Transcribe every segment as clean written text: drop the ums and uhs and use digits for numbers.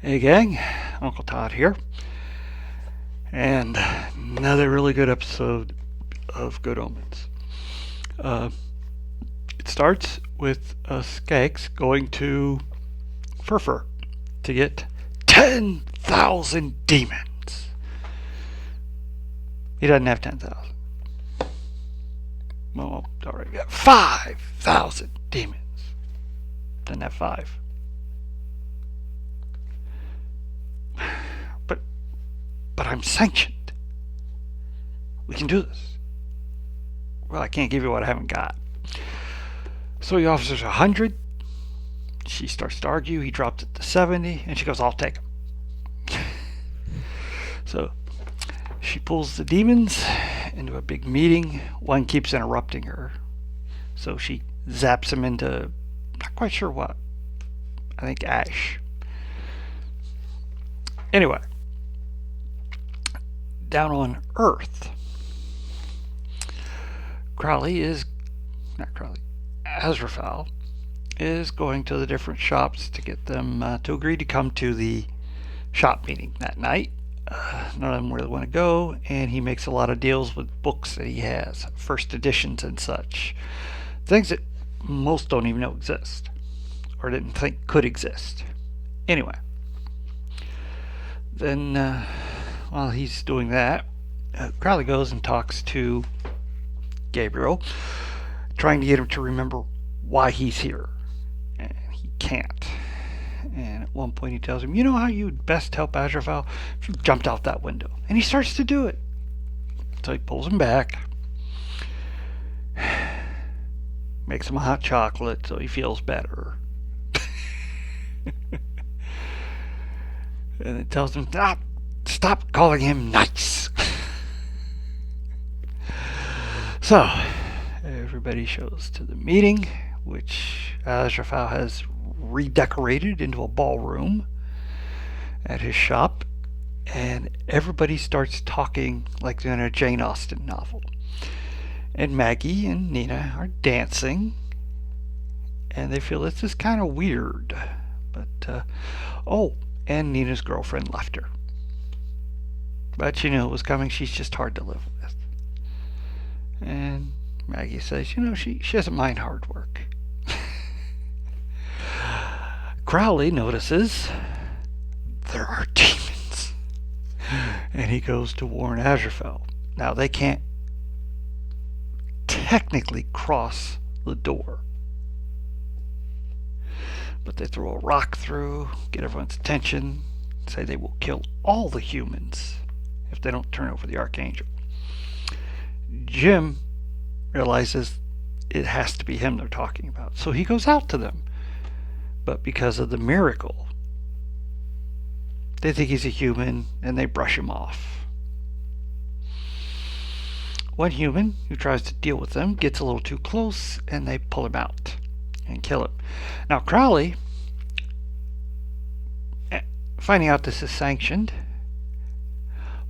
Hey gang, Uncle Todd here, and another really good episode of Good Omens. Uh, it starts with Shax going to Furfur to get 10,000 demons. He doesn't have 10,000. Well, already got 5,000 demons. Doesn't have 5. But, but I'm sanctioned. We can do this. Well, I can't give you what I haven't got. So he offers her 100. She starts to argue. He drops it to 70, and she goes, I'll take them. So she pulls the demons into a big meeting. One keeps interrupting her. So she zaps him into, not quite sure what. I think ash. Anyway, down on Earth, Azraphale is going to the different shops to get them to agree to come to the shop meeting that night. None of them really want to go, and he makes a lot of deals with books that he has, first editions and such. Things that most don't even know exist, or didn't think could exist. Anyway, then while he's doing that, Crowley goes and talks to Gabriel, trying to get him to remember why he's here. And he can't. And at one point he tells him, you know how you'd best help Azraphale? If you jumped out that window. And he starts to do it. So he pulls him back, makes him a hot chocolate so he feels better. And it tells him, stop calling him nice. So, everybody shows to the meeting, which Azraphale has redecorated into a ballroom at his shop, and everybody starts talking like they're in a Jane Austen novel. And Maggie and Nina are dancing, and they feel this is kind of weird. But, and Nina's girlfriend left her. But she knew it was coming. She's just hard to live with. And Maggie says, she doesn't mind hard work. Crowley notices there are demons. And he goes to warn Azraphale. Now, they can't technically cross the door, but they throw a rock through, get everyone's attention, say they will kill all the humans if they don't turn over the Archangel. Jim realizes it has to be him they're talking about, so he goes out to them. But because of the miracle, they think he's a human and they brush him off. One human who tries to deal with them gets a little too close and they pull him out and kill him. Now Crowley, finding out this is sanctioned,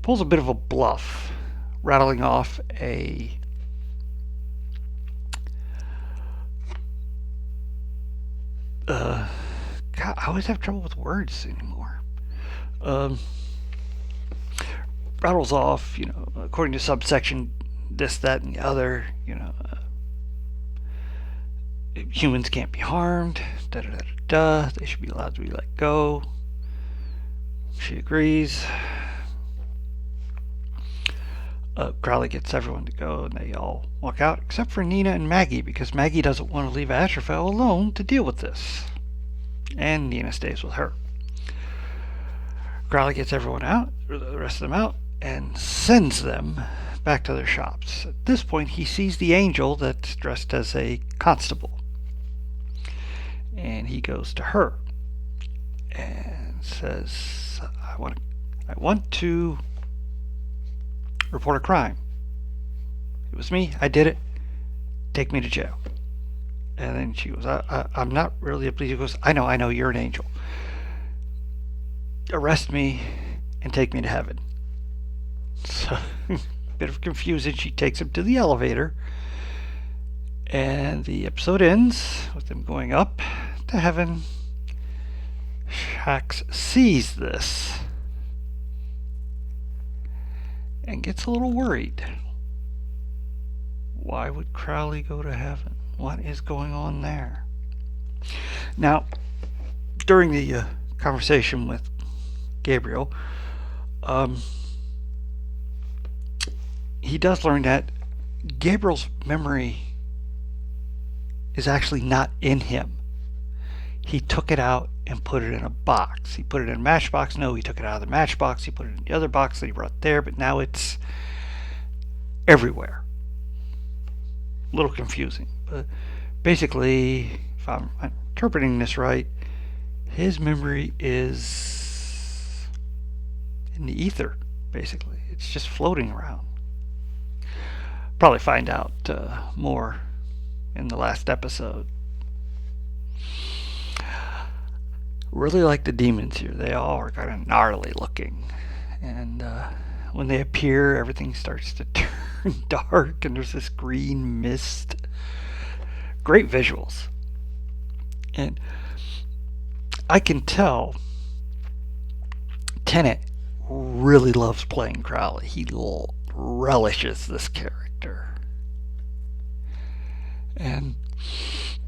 pulls a bit of a bluff, rattling off a God, I always have trouble with words anymore. Rattles off, according to subsection this, that, and the other, humans can't be harmed, they should be allowed to be let go. She agrees. Crowley gets everyone to go, and they all walk out, except for Nina and Maggie, because Maggie doesn't want to leave Azraphale alone to deal with this. And Nina stays with her. Crowley gets everyone out, or the rest of them out, and sends them back to their shops. At this point, he sees the angel that's dressed as a constable. And he goes to her and says, I want to report a crime. It was me. I did it. Take me to jail. And then she goes, I'm not really a police. He goes, I know, you're an angel. Arrest me and take me to heaven. So, bit of confusion. She takes him to the elevator. And the episode ends with them going up to heaven. Shax sees this and gets a little worried. Why would Crowley go to heaven? What is going on there? Now, during the conversation with Gabriel, he does learn that Gabriel's memory is actually not in him. He took it out and put it in a box. He put it in a matchbox. No, he took it out of the matchbox. He put it in the other box that he brought there, but now it's everywhere. A little confusing. But basically, if I'm interpreting this right, his memory is in the ether, basically. It's just floating around. Probably find out more in the last episode. Really like the demons here. They all are kind of gnarly looking. And when they appear, everything starts to turn dark and there's this green mist. Great visuals. And I can tell Tennant really loves playing Crowley. He relishes this character. And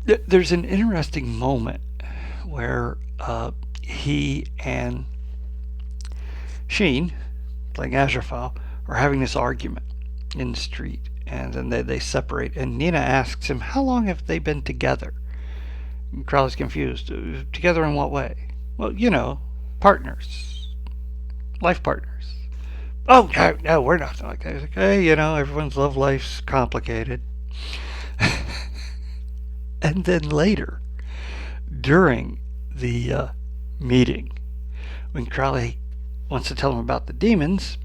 there's an interesting moment where he and Sheen, playing Azraphale, are having this argument in the street, and then they separate, and Nina asks him, how long have they been together? And Crowley's confused. Together in what way? Well, you know, partners. Life partners. Oh, no, we're not like that. Okay, you know, everyone's love life's complicated. And then later, during the meeting, when Crowley wants to tell him about the demons,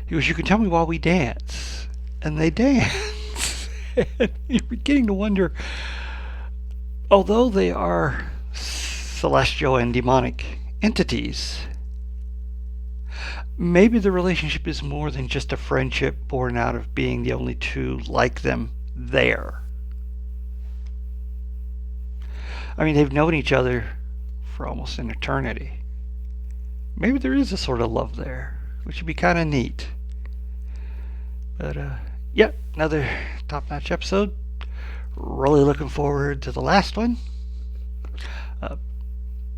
he goes, you can tell me while we dance. And they dance. And you're beginning to wonder, although they are celestial and demonic entities, maybe the relationship is more than just a friendship born out of being the only two like them there. I mean, they've known each other for almost an eternity. Maybe there is a sort of love there, which would be kind of neat. But, yeah, another top-notch episode. Really looking forward to the last one.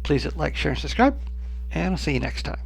Please hit like, share, and subscribe, and I'll see you next time.